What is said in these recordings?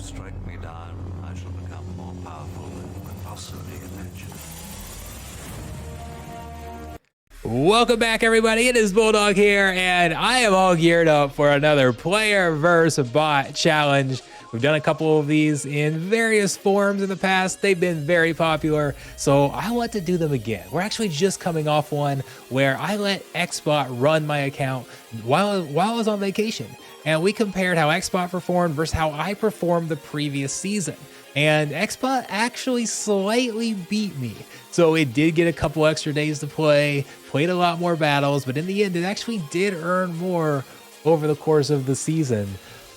strike me down, I shall become more powerful than you could possibly imagine. Welcome back, everybody. It is Bulldog here, and I am all geared up for another player versus bot challenge. We've done a couple of these in various forms in the past. They've been very popular, so I want to do them again. We're actually just coming off one where I let XBot run my account while I was on vacation, and we compared how XBot performed versus how I performed the previous season. And XBot actually slightly beat me. So it did get a couple extra days to play, played a lot more battles, but in the end, it actually did earn more over the course of the season.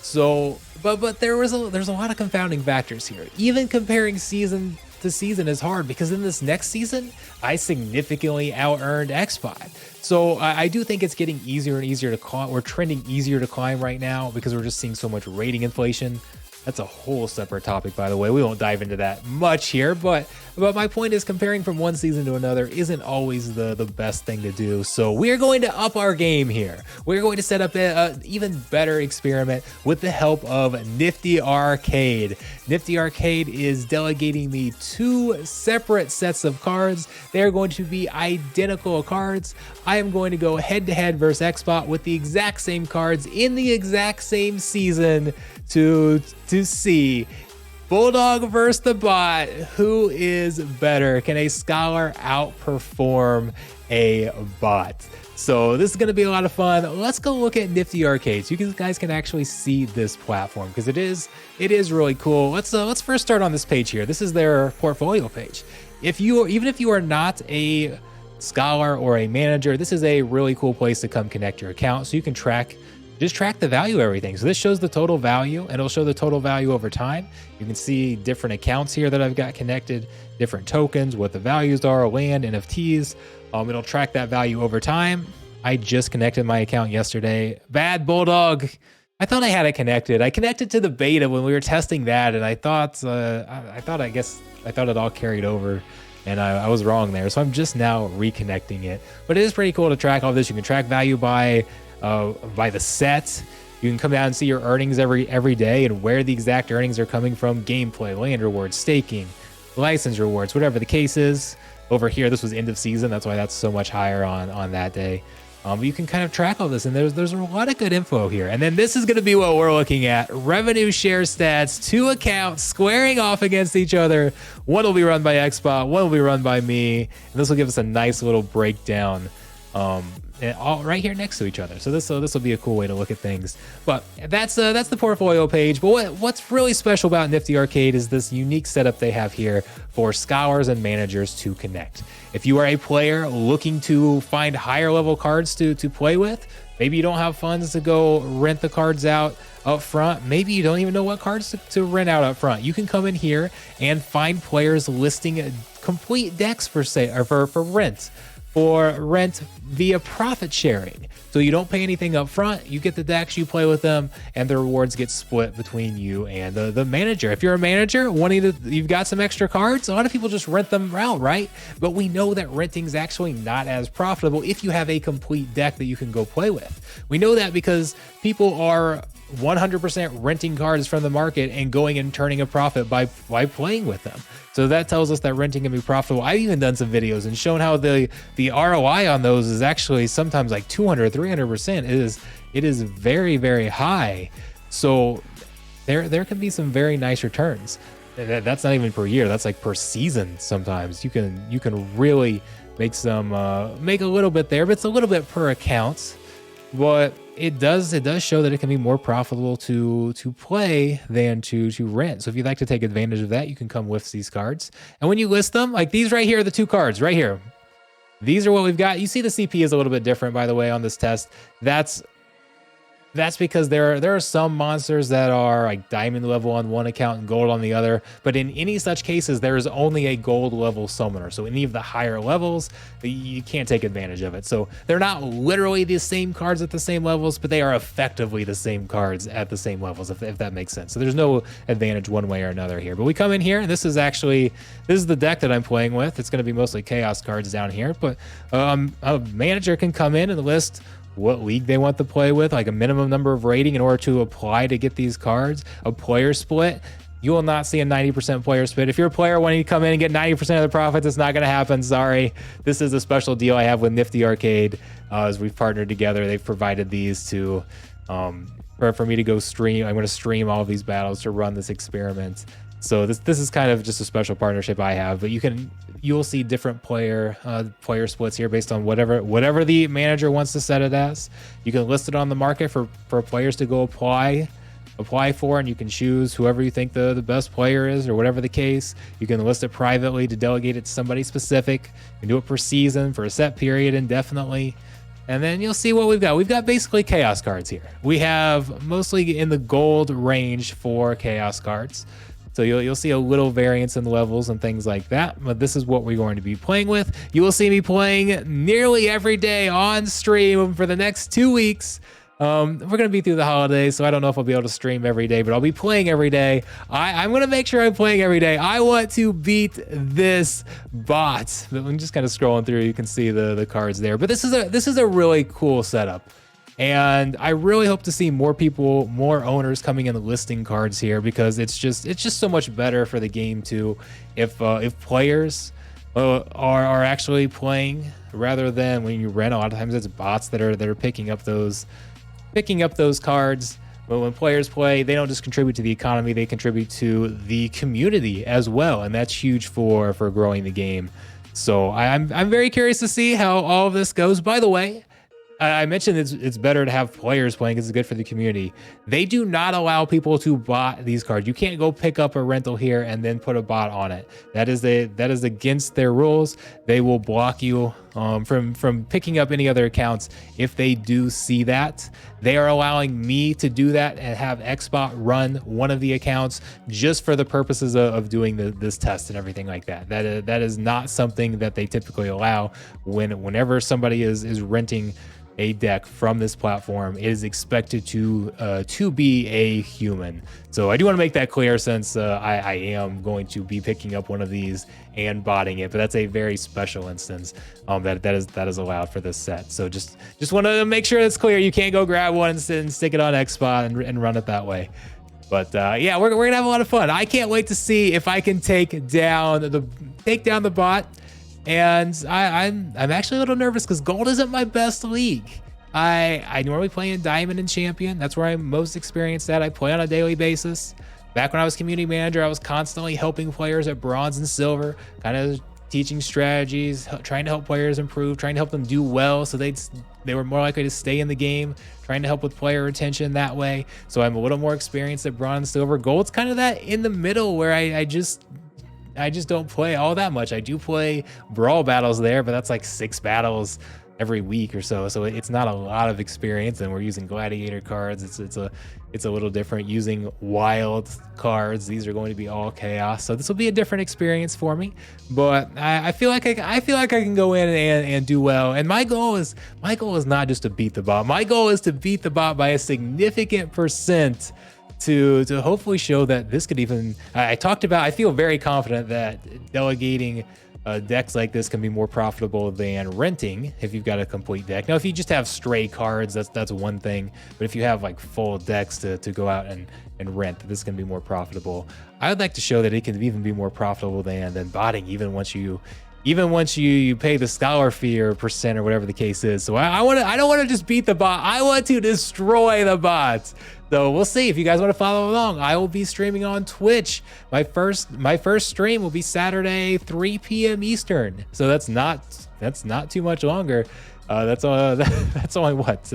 So, but there's a lot of confounding factors here. Even comparing season to season is hard because in this next season, I significantly out-earned XBot. So I do think it's getting easier and easier to climb. We're trending easier to climb right now because we're just seeing so much rating inflation. That's a whole separate topic, by the way. We won't dive into that much here, but my point is comparing from one season to another isn't always the best thing to do. So we're going to up our game here. We're going to set up an even better experiment with the help of NFTy Arcade. NFTy Arcade is delegating me 2 separate sets of cards. They're going to be identical cards. I am going to go head-to-head versus XBot with the exact same cards in the exact same season to see Bulldog versus the bot. Who is better? Can a scholar outperform a bot? So this is going to be a lot of fun. Let's go look at NFTy Arcade so you guys can actually see this platform because it is really cool. Let's first start on this page here. This is their portfolio page. Even if you are not a scholar or a manager, this is a really cool place to come connect your account so you can just track the value of everything. So this shows the total value and it'll show the total value over time. You can see different accounts here that I've got connected, different tokens, what the values are, land, NFTs. It'll track that value over time. I just connected my account yesterday. Bad Bulldog. I thought I had it connected. I connected to the beta when we were testing that, and I thought it all carried over, and I was wrong there. So I'm just now reconnecting it. But it is pretty cool to track all this. You can track value by the set. You can come down and see your earnings every day and where the exact earnings are coming from: gameplay, land rewards, staking, license rewards, whatever the case is. Over here, this was end of season. That's why that's so much higher on that day. You can kind of track all this, and there's a lot of good info here. And then this is going to be what we're looking at: revenue share stats, 2 accounts squaring off against each other. One will be run by XBot, one will be run by me, and this will give us a nice little breakdown. And all right here next to each other. So this will be a cool way to look at things. But that's the portfolio page. But what's really special about NFTy Arcade is this unique setup they have here for scholars and managers to connect. If you are a player looking to find higher level cards to play with, maybe you don't have funds to go rent the cards out up front. Maybe you don't even know what cards to rent out up front. You can come in here and find players listing complete decks for rent via profit sharing. So you don't pay anything up front, you get the decks, you play with them, and the rewards get split between you and the manager. If you're a manager, you've got some extra cards, a lot of people just rent them out, right? But we know that renting is actually not as profitable if you have a complete deck that you can go play with. We know that because people are 100% renting cards from the market and going and turning a profit by playing with them. So that tells us that renting can be profitable. I've even done some videos and shown how the ROI on those is actually sometimes like 200, 300%. It is very, very high. So there can be some very nice returns. That's not even per year. That's like per season. Sometimes you can really make make a little bit there, but it's a little bit per account. But it does show that it can be more profitable to play than to rent. So if you'd like to take advantage of that, you can come with these cards. And when you list them, like these right here are the 2 cards right here. These are what we've got. You see the CP is a little bit different, by the way, on this test. That's because there are some monsters that are like diamond level on one account and gold on the other, but in any such cases, there is only a gold level summoner. So any of the higher levels, you can't take advantage of it. So they're not literally the same cards at the same levels, but they are effectively the same cards at the same levels, if that makes sense. So there's no advantage one way or another here. But we come in here, and this is the deck that I'm playing with. It's going to be mostly chaos cards down here, but a manager can come in and list what league they want to play with, like a minimum number of rating in order to apply to get these cards, a player split. You will not see a 90% player split. If you're a player wanting to come in and get 90% of the profits, it's not going to happen. Sorry. This is a special deal I have with NFTy Arcade. As we've partnered together, they've provided these to for me to go stream. I'm going to stream all of these battles to run this experiment. So this is kind of just a special partnership I have. But you'll see different player splits here based on whatever the manager wants to set it as. You can list it on the market for players to go apply for, and you can choose whoever you think the best player is, or whatever the case. You can list it privately to delegate it to somebody specific. You can do it per season, for a set period, indefinitely. And then you'll see what we've got. We've got basically chaos cards here. We have mostly in the gold range for chaos cards. So you'll see a little variance in levels and things like that, but this is what we're going to be playing with. You will see me playing nearly every day on stream for the next 2 weeks. We're going to be through the holidays, so I don't know if I'll be able to stream every day, but I'll be playing every day. I'm going to make sure I'm playing every day. I want to beat this bot. I'm just kind of scrolling through. You can see the cards there, but this is a really cool setup. And I really hope to see more people, more owners coming in listing cards here, because it's just so much better for the game too if players are actually playing, rather than when you rent. A lot of times it's bots that are picking up those cards. But when players play, they don't just contribute to the economy, they contribute to the community as well, and that's huge for growing the game. So I'm very curious to see how all of this goes. By the way, I mentioned it's better to have players playing because it's good for the community. They do not allow people to bot these cards. You can't go pick up a rental here and then put a bot on it. That is against their rules. They will block you from picking up any other accounts if they do see that. They are allowing me to do that and have XBot run one of the accounts just for the purposes of doing this test and everything like that. That is not something that they typically allow. Whenever somebody is renting a deck from this platform, it is expected to be a human. So I do want to make that clear, since I am going to be picking up one of these and botting it, but that's a very special instance that is allowed for this set. So just want to make sure that's clear. You can't go grab one and stick it on XBot and run it that way. But yeah, we're gonna have a lot of fun. I can't wait to see if I can take down the bot. And I'm actually a little nervous because gold isn't my best league. I normally play in diamond and champion. That's where I'm most experienced at. I play on a daily basis. Back when I was community manager, I was constantly helping players at bronze and silver, kind of teaching strategies, trying to help players improve, trying to help them do well so they were more likely to stay in the game, trying to help with player retention that way. So I'm a little more experienced at bronze, silver. Gold's kind of that in the middle where I just don't play all that much. I do play brawl battles there, but that's like 6 battles every week or so. So it's not a lot of experience, and we're using gladiator cards. It's a little different using wild cards. These are going to be all chaos. So this will be a different experience for me, but I feel like I can go in and do well. And my goal is not just to beat the bot. My goal is to beat the bot by a significant percent, to hopefully show that this could even, I feel very confident that delegating decks like this can be more profitable than renting if you've got a complete deck. Now, if you just have stray cards, that's one thing, but if you have like full decks to go out and rent, this can be more profitable. I would like to show that it can even be more profitable than botting, even once you pay the scholar fee or percent or whatever the case is. So I don't want to just beat the bot. I want to destroy the bots. So we'll see. If you guys want to follow along, I will be streaming on Twitch. My first stream will be Saturday, 3 p.m. Eastern. So that's not too much longer. That's only what,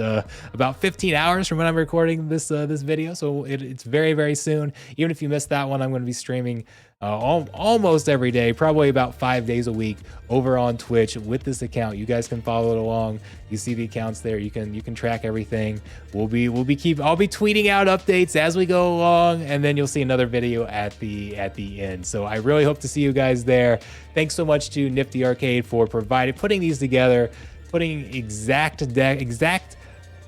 about 15 hours from when I'm recording this video. So it's very, very soon. Even if you missed that one, I'm going to be streaming almost every day, probably about 5 days a week over on Twitch with this account. You guys can follow it along. You see the accounts there. You can track everything. I'll be tweeting out updates as we go along, and then you'll see another video at the end. So I really hope to see you guys there. Thanks so much to NFTy Arcade for putting these together, putting exact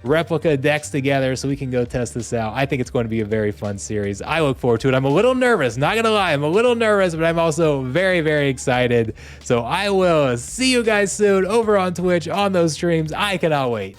replica decks together so we can go test this out. I think it's going to be a very fun series. I look forward to it. I'm a little nervous, not gonna lie. I'm a little nervous, but I'm also very, very excited. So I will see you guys soon over on Twitch on those streams. I cannot wait.